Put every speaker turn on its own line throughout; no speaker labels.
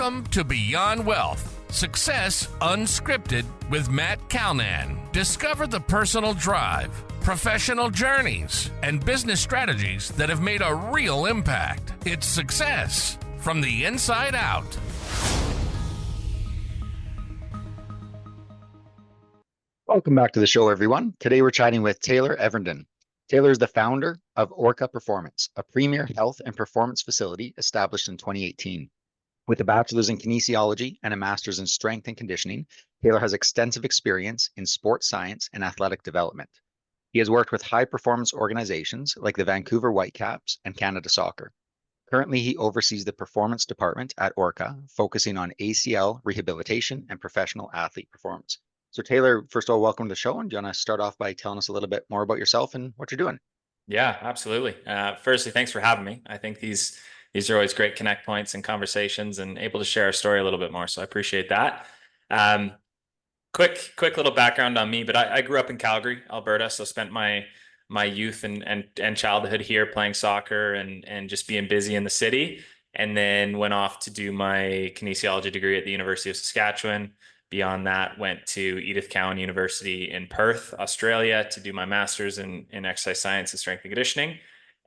Welcome to Beyond Wealth, Success Unscripted with Matt Calnan. Discover the personal drive, professional journeys, and business strategies that have made a real impact. It's success from the inside out.
Welcome back to the show, everyone. Today we're chatting with Taylor Evernden. Taylor is the founder of Orca Performance, a premier health and performance facility established in 2018. With a bachelor's in kinesiology and a master's in strength and conditioning, Taylor has extensive experience in sports science and athletic development. He has worked with high-performance organizations like the Vancouver Whitecaps and Canada Soccer. Currently, he oversees the performance department at Orca, focusing on ACL rehabilitation and professional athlete performance. So Taylor, first of all, welcome to the show. And do you want to start off by telling us a little bit more about yourself and what you're doing?
Yeah, absolutely. Firstly, thanks for having me. I think these are always great connect points and conversations and able to share our story a little bit more. So I appreciate that. Quick little background on me, but I grew up in Calgary, Alberta. So spent my youth and childhood here playing soccer and just being busy in the city. And then went off to do my kinesiology degree at the University of Saskatchewan. Beyond that, went to Edith Cowan University in Perth, Australia, to do my master's in exercise science and strength and conditioning.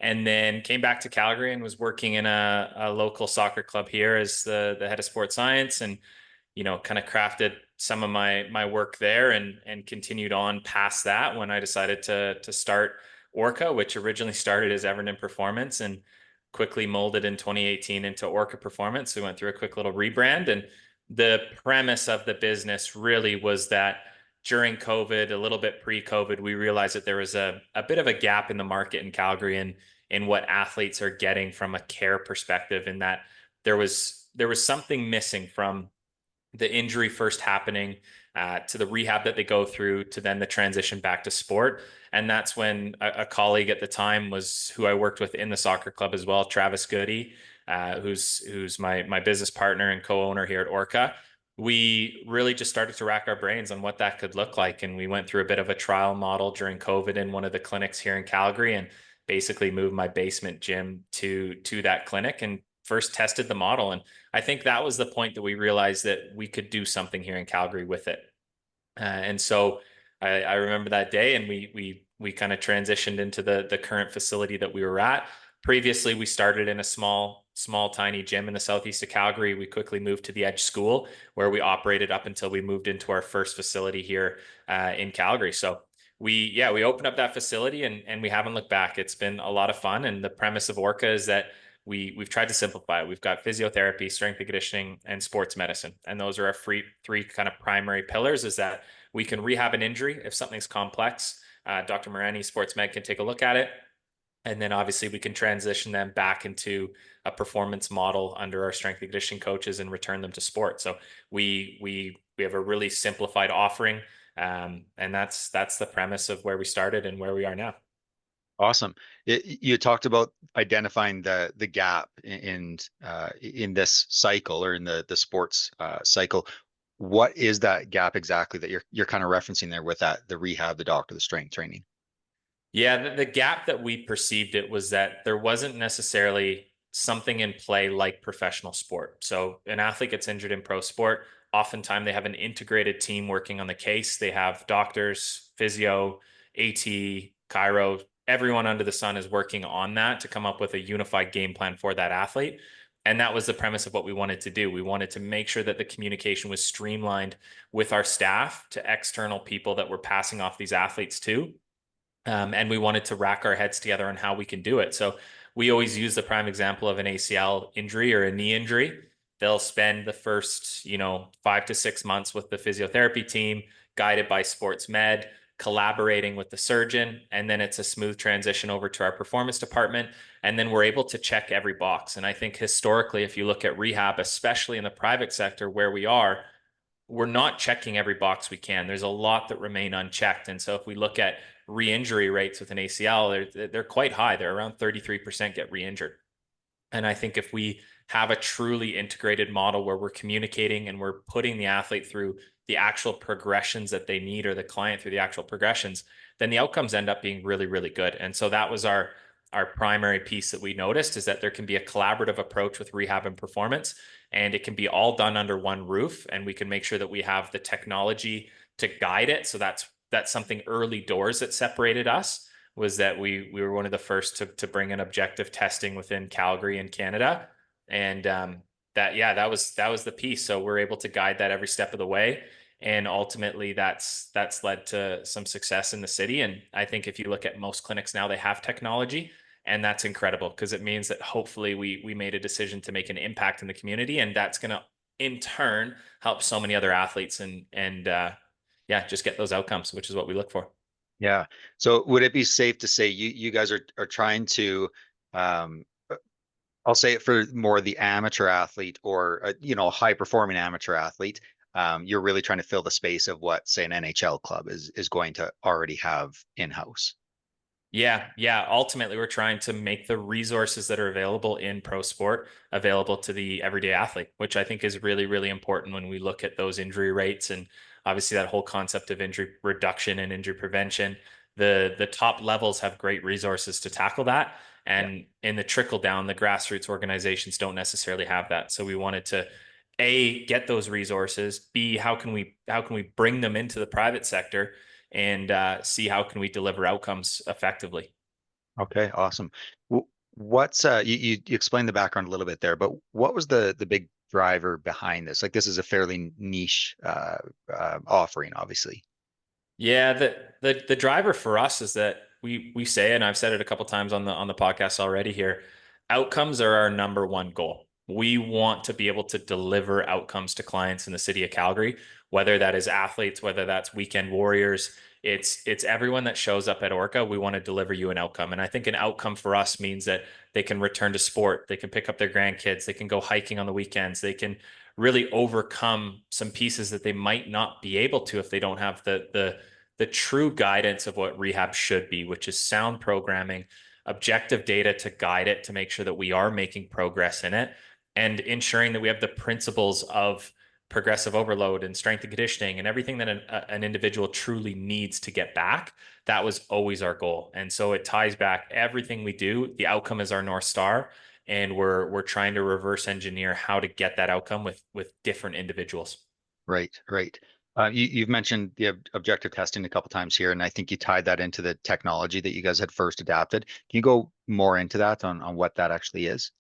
And then came back to Calgary and was working in a local soccer club here as the head of sports science, and kind of crafted some of my work there and continued on past that when I decided to start Orca, which originally started as Evernden Performance and quickly molded in 2018 into Orca Performance. We went through a quick little rebrand, and the premise of the business really was that during COVID, a little bit pre-COVID, we realized that there was a bit of a gap in the market in Calgary and in what athletes are getting from a care perspective, in that there was something missing from the injury first happening to the rehab that they go through to then the transition back to sport. And that's when a colleague at the time was who I worked with in the soccer club as well, Travis Goody, who's my business partner and co-owner here at Orca. We really just started to rack our brains on what that could look like. And we went through a bit of a trial model during COVID in one of the clinics here in Calgary, and basically moved my basement gym to that clinic and first tested the model. And I think that was the point that we realized that we could do something here in Calgary with it. And so I remember that day, and we kind of transitioned into the current facility that we were at. Previously, we started in a small, tiny gym in the southeast of Calgary. We quickly moved to the Edge School, where we operated up until we moved into our first facility here in Calgary. So we opened up that facility and we haven't looked back. It's been a lot of fun. And the premise of Orca is that we've tried to simplify it. We've got physiotherapy, strength and conditioning, and sports medicine. And those are our three kind of primary pillars, is that we can rehab an injury if something's complex. Dr. Morani, sports med, can take a look at it. And then obviously we can transition them back into a performance model under our strength and conditioning coaches and return them to sport. So we have a really simplified offering. And that's the premise of where we started and where we are now.
Awesome. You talked about identifying the gap in this cycle, or in the sports cycle. What is that gap exactly that you're kind of referencing there with that, the rehab, the doctor, the strength training?
Yeah, the gap that we perceived it was that there wasn't necessarily something in play like professional sport. So an athlete gets injured in pro sport, oftentimes they have an integrated team working on the case. They have doctors, physio, AT, chiro, everyone under the sun is working on that to come up with a unified game plan for that athlete. And that was the premise of what we wanted to do. We wanted to make sure that the communication was streamlined with our staff to external people that we're passing off these athletes to. And we wanted to rack our heads together on how we can do it. So we always use the prime example of an ACL injury or a knee injury. They'll spend the first, 5 to 6 months with the physiotherapy team, guided by sports med, collaborating with the surgeon. And then it's a smooth transition over to our performance department. And then we're able to check every box. And I think historically, if you look at rehab, especially in the private sector where we're not checking every box we can. There's a lot that remain unchecked. And so if we look at re-injury rates with an ACL, they're quite high. They're around 33% get re-injured. And I think if we have a truly integrated model where we're communicating and we're putting the athlete through the actual progressions that they need, or the client through the actual progressions, then the outcomes end up being really, really good. And so that was our our primary piece that we noticed is that there can be a collaborative approach with rehab and performance, and it can be all done under one roof, and we can make sure that we have the technology to guide it. So that's something early doors that separated us, was that we were one of the first to bring in objective testing within Calgary and Canada. And that was the piece. So we're able to guide that every step of the way. And ultimately that's led to some success in the city. And I think if you look at most clinics now, they have technology, and that's incredible, because it means that hopefully we made a decision to make an impact in the community, and that's going to in turn help so many other athletes and yeah, just get those outcomes, which is what we look for.
Yeah. So would it be safe to say you guys are trying to, um, I'll say it for more the amateur athlete or a high performing amateur athlete. You're really trying to fill the space of what, say, an NHL club is going to already have in-house.
Yeah. Ultimately, we're trying to make the resources that are available in pro sport available to the everyday athlete, which I think is really, really important when we look at those injury rates, and obviously that whole concept of injury reduction and injury prevention. The top levels have great resources to tackle that.
Yeah.
And in the trickle down, the grassroots organizations don't necessarily have that. So we wanted to A, get those resources, B, how can we bring them into the private sector, and see how can we deliver outcomes effectively.
Okay. Awesome. What's you explained the background a little bit there, but what was the big driver behind this? Like, this is a fairly niche offering, obviously.
Yeah, the driver for us is that we say, and I've said it a couple times on the podcast already here, outcomes are our number one goal. We want to be able to deliver outcomes to clients in the city of Calgary, whether that is athletes, whether that's weekend warriors. It's everyone that shows up at Orca. We want to deliver you an outcome. And I think an outcome for us means that they can return to sport, they can pick up their grandkids, they can go hiking on the weekends, they can really overcome some pieces that they might not be able to if they don't have the true guidance of what rehab should be, which is sound programming, objective data to guide it, to make sure that we are making progress in it, and ensuring that we have the principles of progressive overload and strength and conditioning and everything that an individual truly needs to get back. That was always our goal. And so it ties back everything we do. The outcome is our North Star. And we're trying to reverse engineer how to get that outcome with different individuals.
Right, right. You've mentioned the objective testing a couple times here, and I think you tied that into the technology that you guys had first adapted. Can you go more into that on what that actually is?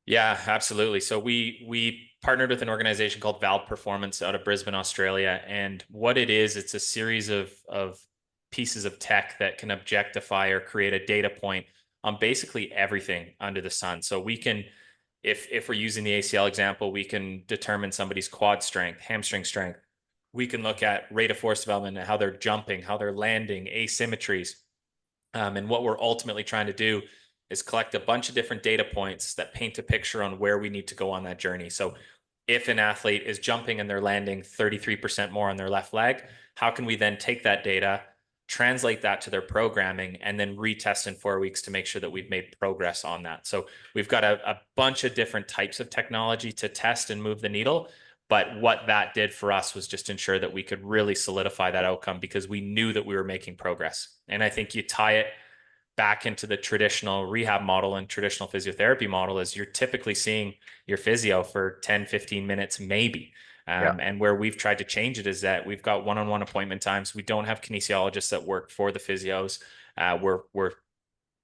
Yeah, absolutely. So we partnered with an organization called Valve Performance out of Brisbane, Australia. And what it is, it's a series of pieces of tech that can objectify or create a data point on basically everything under the sun. So we can, if we're using the ACL example, we can determine somebody's quad strength, hamstring strength. We can look at rate of force development and how they're jumping, how they're landing, asymmetries. And what we're ultimately trying to do is collect a bunch of different data points that paint a picture on where we need to go on that journey. So if an athlete is jumping and they're landing 33% more on their left leg, how can we then take that data, translate that to their programming, and then retest in 4 weeks to make sure that we've made progress on that? So we've got a bunch of different types of technology to test and move the needle. But what that did for us was just ensure that we could really solidify that outcome, because we knew that we were making progress. And I think you tie it back into the traditional rehab model and traditional physiotherapy model, is you're typically seeing your physio for 10, 15 minutes, maybe.
Yeah.
And where we've tried to change it is that we've got one-on-one appointment times. We don't have kinesiologists that work for the physios. We're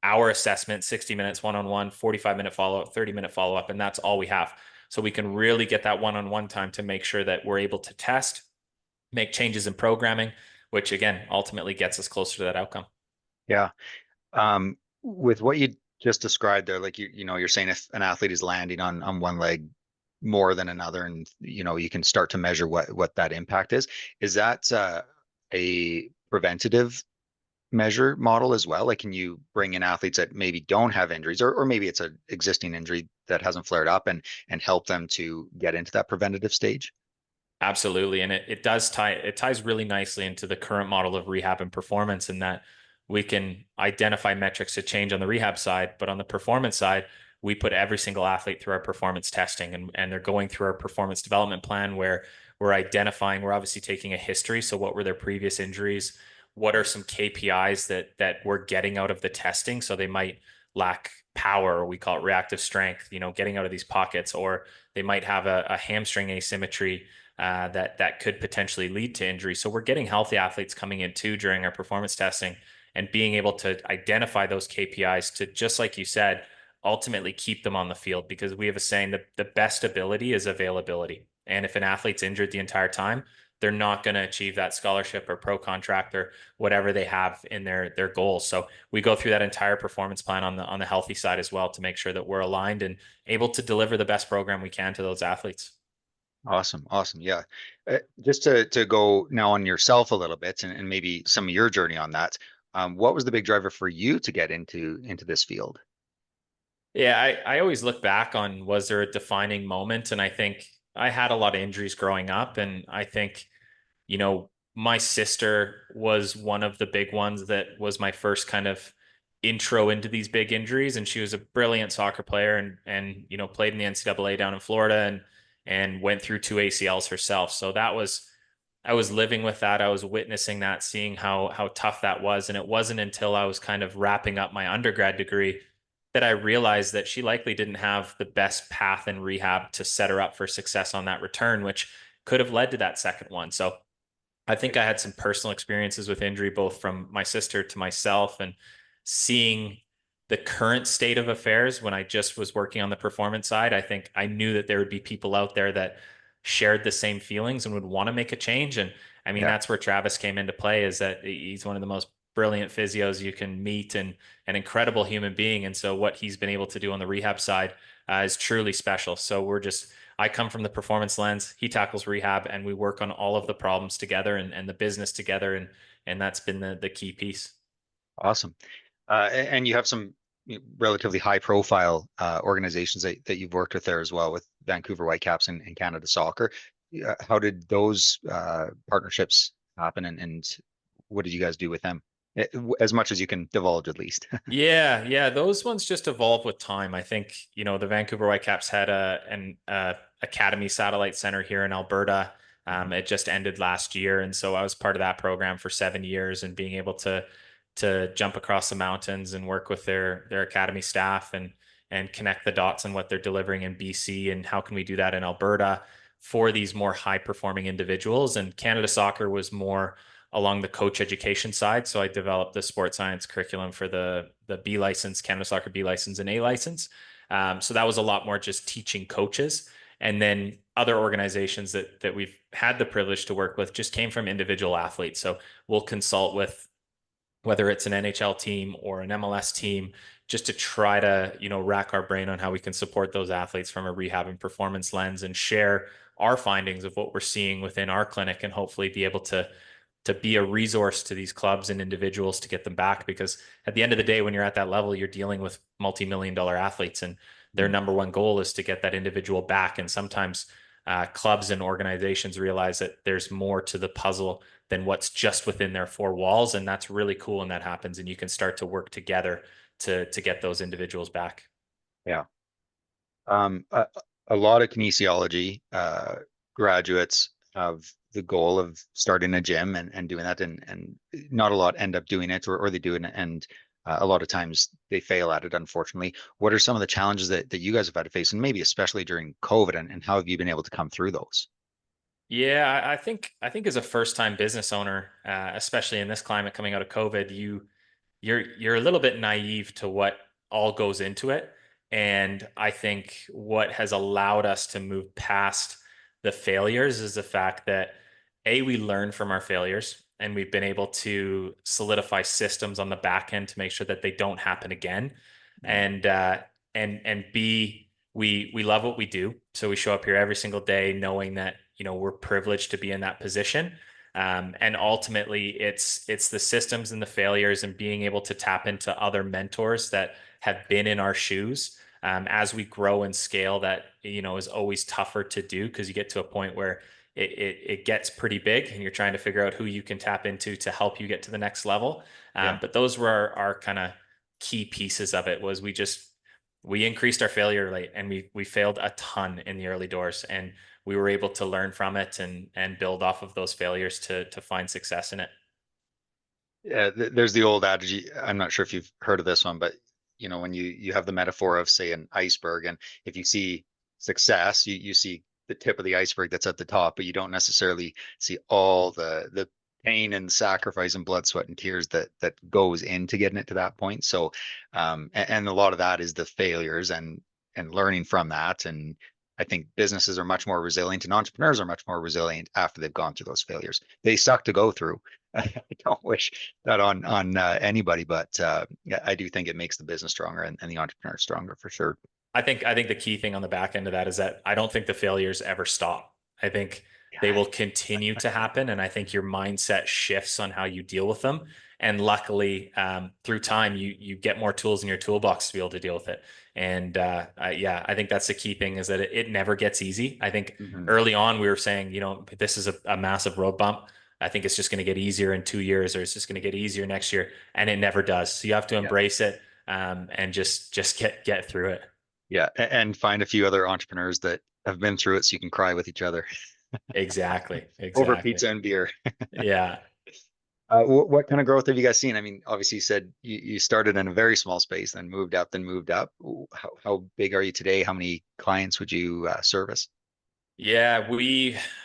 our assessment, 60 minutes one-on-one, 45-minute follow-up, 30-minute follow-up, and that's all we have. So we can really get that one-on-one time to make sure that we're able to test, make changes in programming, which again, ultimately gets us closer to that outcome.
Yeah. With what you just described there, like you're saying if an athlete is landing on one leg more than another, and you can start to measure what that impact is. Is that a preventative measure model as well? Like, can you bring in athletes that maybe don't have injuries, or maybe it's an existing injury that hasn't flared up, and help them to get into that preventative stage?
Absolutely. And it ties really nicely into the current model of rehab and performance, in that we can identify metrics to change on the rehab side, but on the performance side, we put every single athlete through our performance testing, and they're going through our performance development plan, where we're obviously taking a history. So what were their previous injuries? What are some KPIs that we're getting out of the testing? So they might lack power, or we call it reactive strength, getting out of these pockets, or they might have a hamstring asymmetry that could potentially lead to injury. So we're getting healthy athletes coming in too during our performance testing and being able to identify those KPIs to, just like you said, ultimately keep them on the field, because we have a saying that the best ability is availability. And if an athlete's injured the entire time, they're not going to achieve that scholarship or pro contract or whatever they have in their goals. So we go through that entire performance plan on the healthy side as well to make sure that we're aligned and able to deliver the best program we can to those athletes.
Awesome. Awesome. Yeah. Just to go now on yourself a little bit and maybe some of your journey on that. What was the big driver for you to get into this field?
Yeah, I always look back on, was there a defining moment? And I think I had a lot of injuries growing up. And I think, my sister was one of the big ones that was my first kind of intro into these big injuries. And she was a brilliant soccer player and played in the NCAA down in Florida and went through 2 ACLs herself. So I was living with that. I was witnessing that, seeing how tough that was. And it wasn't until I was kind of wrapping up my undergrad degree that I realized that she likely didn't have the best path in rehab to set her up for success on that return, which could have led to that second one. So I think I had some personal experiences with injury, both from my sister to myself, and seeing the current state of affairs when I just was working on the performance side. I think I knew that there would be people out there that shared the same feelings and would want to make a change. And I mean,
Yeah.
that's where Travis came into play, is that he's one of the most brilliant physios you can meet and an incredible human being. And so what he's been able to do on the rehab side is truly special. So I come from the performance lens, he tackles rehab, and we work on all of the problems together and the business together. And that's been the key piece.
Awesome. And you have some relatively high profile organizations that you've worked with there as well, with Vancouver Whitecaps and Canada Soccer. How did those partnerships happen, and what did you guys do with them? As much as you can divulge, at least.
Yeah, those ones just evolve with time. I think, the Vancouver Whitecaps had an academy satellite center here in Alberta. It just ended last year, and so I was part of that program for 7 years, and being able to jump across the mountains and work with their academy staff and connect the dots on what they're delivering in BC and how can we do that in Alberta for these more high performing individuals. And Canada Soccer was more along the coach education side. So I developed the sports science curriculum for the B license, Canada Soccer B license and A license. So that was a lot more just teaching coaches. And then other organizations that we've had the privilege to work with just came from individual athletes. So we'll consult with whether it's an NHL team or an MLS team, just to try to, rack our brain on how we can support those athletes from a rehab and performance lens and share our findings of what we're seeing within our clinic, and hopefully be able to be a resource to these clubs and individuals to get them back. Because at the end of the day, when you're at that level, you're dealing with multi-million-dollar athletes, and their number one goal is to get that individual back. And sometimes clubs and organizations realize that there's more to the puzzle than what's just within their four walls. And that's really cool when that happens. And you can start to work together to get those individuals back.
Yeah. A, a lot of kinesiology graduates have the goal of starting a gym and doing that, and not a lot end up doing it, or they do it, and a lot of times they fail at it, unfortunately. What are some of the challenges that you guys have had to face, and maybe especially during COVID, and how have you been able to come through those?
Yeah, I think as a first time business owner, especially in this climate coming out of COVID, you're a little bit naive to what all goes into it. And I think what has allowed us to move past the failures is the fact that we learn from our failures, and we've been able to solidify systems on the back end to make sure that they don't happen again. And and B, we love what we do. So we show up here every single day knowing that, we're privileged to be in that position. And ultimately it's the systems and the failures and being able to tap into other mentors that have been in our shoes as we grow and scale. That is always tougher to do, because you get to a point where it gets pretty big and you're trying to figure out who you can tap into to help you get to the next level.
Yeah.
But those were our kind of key pieces of it. Was we increased our failure rate, and we failed a ton in the early doors, and we were able to learn from it and build off of those failures to find success in it.
Yeah, there's the old adage. I'm not sure if you've heard of this one, but you know, when you have the metaphor of, say, an iceberg, and if you see success, you see the tip of the iceberg that's at the top, but you don't necessarily see all the pain and sacrifice and blood, sweat, and tears that goes into getting it to that point. So, and a lot of that is the failures and learning from that. And I think businesses are much more resilient, and entrepreneurs are much more resilient after they've gone through those failures. They suck to go through. I don't wish that on anybody, but yeah, I do think it makes the business stronger and the entrepreneur stronger for sure.
I think the key thing on the back end of that is that I don't think the failures ever stop. I think they
Yeah,
will continue to happen, and I think your mindset shifts on how you deal with them. And luckily, through time, you get more tools in your toolbox to be able to deal with it. And yeah, I think that's the key thing, is that it never gets easy. I think
mhm.
early on we were saying, this is a massive road bump. I think it's just going to get easier in 2 years, or it's just going to get easier next year, and it never does. So you have to
Yeah.
embrace it, and just get through it.
Yeah, and find a few other entrepreneurs that have been through it so you can cry with each other
Exactly.
over
Exactly.
pizza and beer.
Yeah.
What kind of growth have you guys seen? I mean, obviously you said you started in a very small space, then moved up, then moved up. How big are you today? How many clients would you service?
Yeah,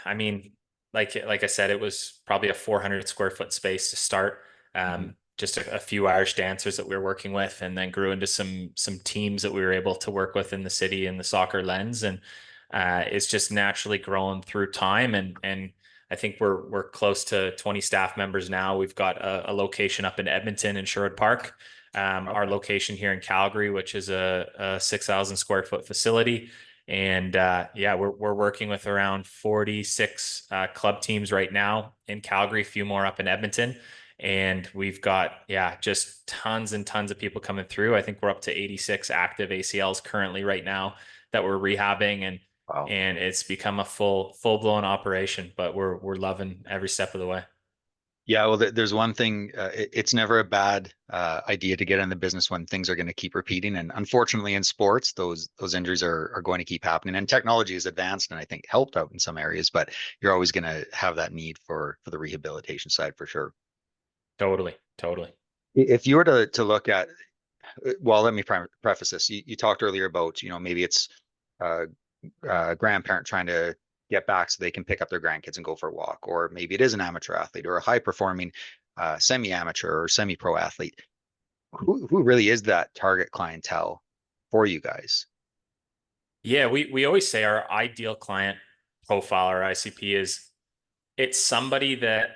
I mean, like I said, it was probably a 400 square foot space to start.
Mhm.
Just a few Irish dancers that we were working with, and then grew into some teams that we were able to work with in the city in the soccer lens, and it's just naturally grown through time. And I think we're close to 20 staff members now. We've got a location up in Edmonton in Sherwood Park. Our
Okay.
location here in Calgary, which is a 6,000 square foot facility. And yeah, we're working with around 46 club teams right now in Calgary, a few more up in Edmonton. And we've got, yeah, just tons and tons of people coming through. I think we're up to 86 active ACLs currently right now that we're rehabbing,
Wow.
and it's become a full-blown operation, but we're loving every step of the way.
Yeah, well, there's one thing. It's never a bad idea to get in the business when things are going to keep repeating. And unfortunately, in sports, those injuries are going to keep happening. And technology is advanced, and I think helped out in some areas. But you're always going to have that need for the rehabilitation side for sure.
Totally, totally.
If you were to look at, well, let me preface this. You talked earlier about, you know, maybe it's uh, a grandparent trying to get back so they can pick up their grandkids and go for a walk, or maybe it is an amateur athlete or a high performing semi-amateur or semi-pro athlete. Who really is that target clientele for you guys?
Yeah, we always say our ideal client profile, or ICP, is it's somebody that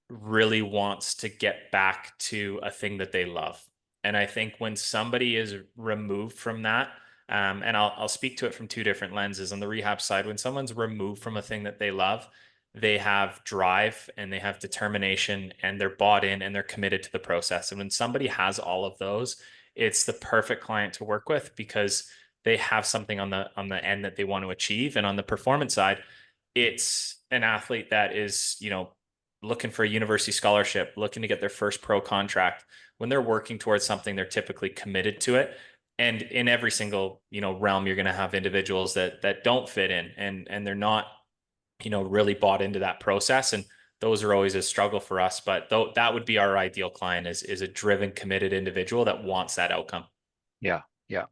really wants to get back to a thing that they love. And I think when somebody is removed from that, and I'll speak to it from two different lenses. On the rehab side, when someone's removed from a thing that they love, they have drive and they have determination, and they're bought in and they're committed to the process. And when somebody has all of those, it's the perfect client to work with, because they have something on the end that they want to achieve. And on the performance side, it's an athlete that is, looking for a university scholarship, looking to get their first pro contract. When they're working towards something, they're typically committed to it. And in every single, realm, you're going to have individuals that don't fit in, and they're not, really bought into that process. And those are always a struggle for us. But though that would be our ideal client, is a driven, committed individual that wants that outcome.
Yeah, yeah.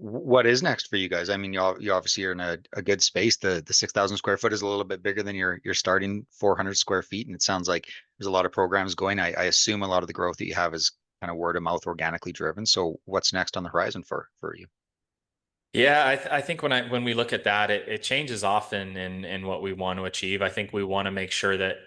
What is next for you guys? I mean, you obviously are in a good space. The 6,000 square foot is a little bit bigger than your starting 400 square feet, and it sounds like there's a lot of programs going. I assume a lot of the growth that you have is kind of word of mouth, organically driven. So what's next on the horizon for you?
Yeah, I think when we look at that, it changes often in what we want to achieve. I think we want to make sure that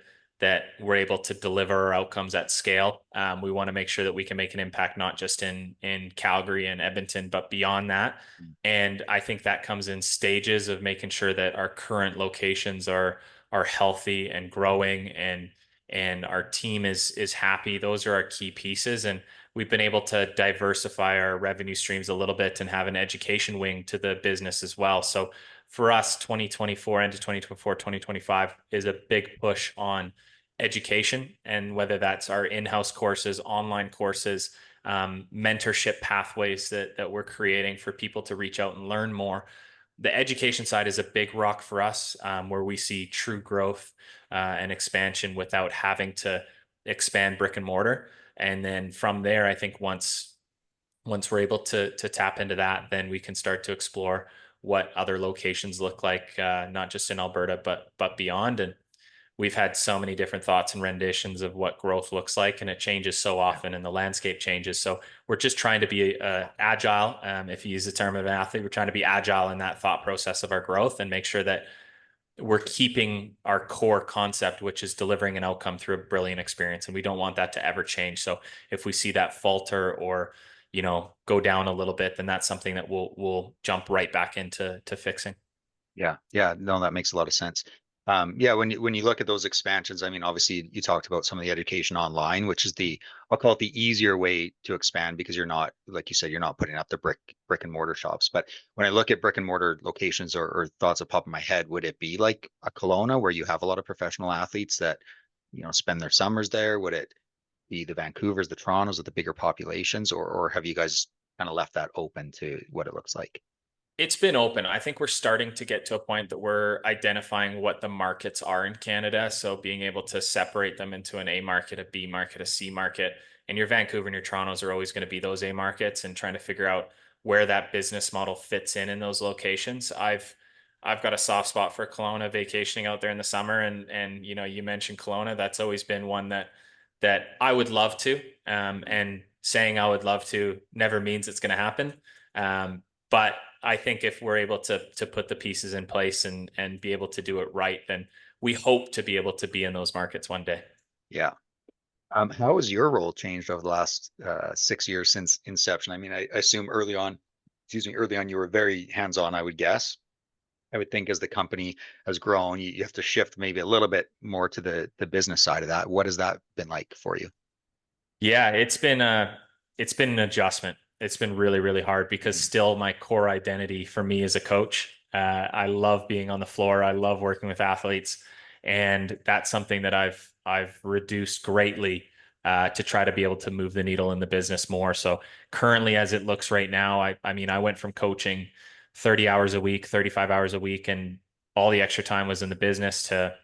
we're able to deliver our outcomes at scale. We want to make sure that we can make an impact not just in Calgary and Edmonton, but beyond that. And I think that comes in stages of making sure that our current locations are healthy and growing, and our team is happy. Those are our key pieces. And we've been able to diversify our revenue streams a little bit and have an education wing to the business as well. So for us, 2024 into 2024, 2025 is a big push on education, and whether that's our in-house courses, online courses, mentorship pathways that we're creating for people to reach out and learn more. The education side is a big rock for us, where we see true growth and expansion without having to expand brick and mortar. And then from there, I think once Once we're able to tap into that, then we can start to explore what other locations look like, not just in Alberta, but beyond. And we've had so many different thoughts and renditions of what growth looks like, and it changes so often, and the landscape changes. So we're just trying to be agile. If you use the term of an athlete, we're trying to be agile in that thought process of our growth and make sure that we're keeping our core concept, which is delivering an outcome through a brilliant experience. And we don't want that to ever change. So if we see that falter or, go down a little bit, then that's something that we'll jump right back into fixing.
Yeah, yeah, no, that makes a lot of sense. Yeah, when you look at those expansions, I mean, obviously you talked about some of the education online, which is I'll call it the easier way to expand because you're not, like you said, you're not putting up the brick and mortar shops. But when I look at brick and mortar locations or thoughts that pop in my head, would it be like a Kelowna where you have a lot of professional athletes that, spend their summers there? Would it be the Vancouvers, the Torontos with the bigger populations, or have you guys kind of left that open to what it looks like?
It's been open. I think we're starting to get to a point that we're identifying what the markets are in Canada. So being able to separate them into an A market, a B market, a C market. And your Vancouver and your Torontos are always going to be those A markets, and trying to figure out where that business model fits in those locations. I've got a soft spot for Kelowna, vacationing out there in the summer. And you mentioned Kelowna. That's always been one that I would love to. And saying I would love to never means it's going to happen. But I think if we're able to put the pieces in place and be able to do it right, then we hope to be able to be in those markets one day.
Yeah. How has your role changed over the last 6 years since inception? I mean, I assume early on, you were very hands-on, I would guess. I would think as the company has grown, you have to shift maybe a little bit more to the business side of that. What has that been like for you?
Yeah, it's been an adjustment. It's been really, really hard because
Mm.
still my core identity for me as a coach. I love being on the floor. I love working with athletes, and that's something that I've reduced greatly to try to be able to move the needle in the business more. So currently, as it looks right now, I mean, I went from coaching 30 hours a week, 35 hours a week, and all the extra time was in the business to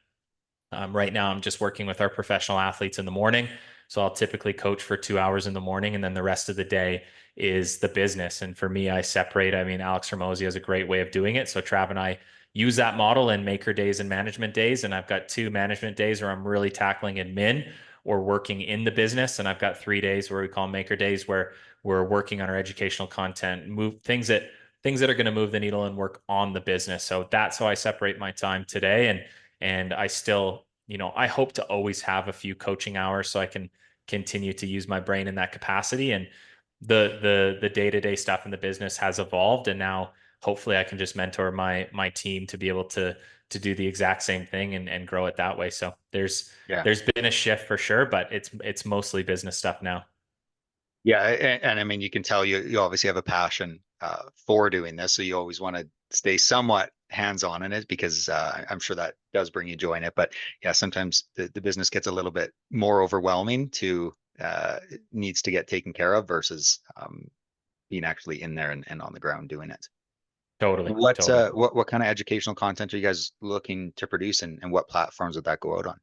right now, I'm just working with our professional athletes in the morning. So I'll typically coach for 2 hours in the morning, and then the rest of the day is the business. And for me, I separate. I mean, Alex Ramosi has a great way of doing it. So Trav and I use that model in maker days and management days. And I've got 2 management days where I'm really tackling admin or working in the business. And I've got 3 days where we call maker days where we're working on our educational content, move things that are going to move the needle and work on the business. So that's how I separate my time today. And I still, I hope to always have a few coaching hours so I can continue to use my brain in that capacity. And the day-to-day stuff in the business has evolved, and now hopefully I can just mentor my team to be able to do the exact same thing and grow it that way. So
Yeah.
there's been a shift for sure, but it's mostly business stuff now.
Yeah, and I mean, you can tell you obviously have a passion for doing this, so you always want to stay somewhat hands-on in it because I'm sure that does bring you joy in it. But yeah, sometimes the business gets a little bit more overwhelming to needs to get taken care of versus being actually in there and on the ground doing it.
Totally,
What
totally.
what kind of educational content are you guys looking to produce, and what platforms would that go out on?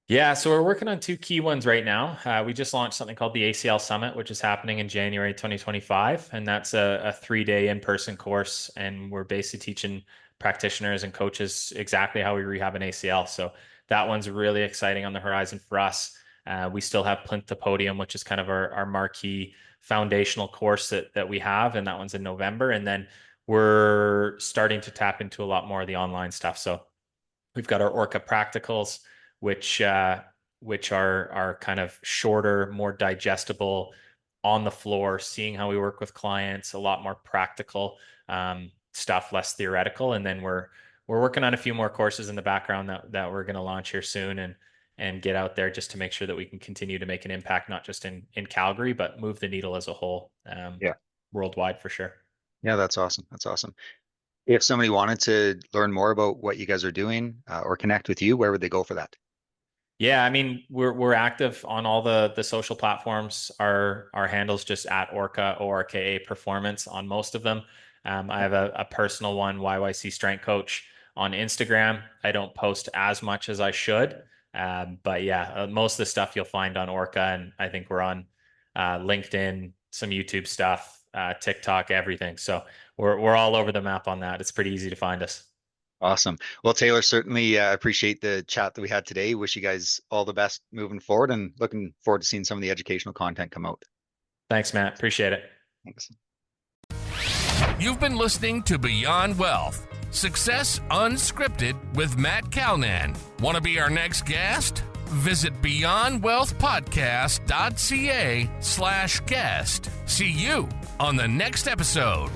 Yeah, so we're working on 2 key ones right now. We just launched something called the ACL Summit, which is happening in January 2025. And that's a 3-day in-person course. And we're basically teaching practitioners and coaches exactly how we rehab an ACL. So that one's really exciting on the horizon for us. We still have Plinth to Podium, which is kind of our marquee foundational course that we have. And that one's in November. And then we're starting to tap into a lot more of the online stuff. So we've got our Orca practicals, which are kind of shorter, more digestible, on the floor, seeing how we work with clients, a lot more practical stuff, less theoretical. And then we're working on a few more courses in the background that we're going to launch here soon and get out there just to make sure that we can continue to make an impact, not just in Calgary, but move the needle as a whole,
Yeah,
worldwide for sure.
yeah, that's awesome. That's awesome. If somebody wanted to learn more about what you guys are doing or connect with you, where would they go for that?
Yeah, I mean, we're active on all the social platforms. Our handle's just at Orca Performance on most of them. I have a personal one, YYC Strength Coach on Instagram. I don't post as much as I should, but yeah, most of the stuff you'll find on Orca, and I think we're on LinkedIn, some YouTube stuff, TikTok, everything. So we're all over the map on that. It's pretty easy to find us.
Awesome. Well, Taylor, certainly appreciate the chat that we had today. Wish you guys all the best moving forward and looking forward to seeing some of the educational content come out.
Thanks, Matt. Appreciate it.
Thanks.
You've been listening to Beyond Wealth, Success Unscripted with Matt Calnan. Want to be our next guest? Visit beyondwealthpodcast.ca/guest. See you on the next episode.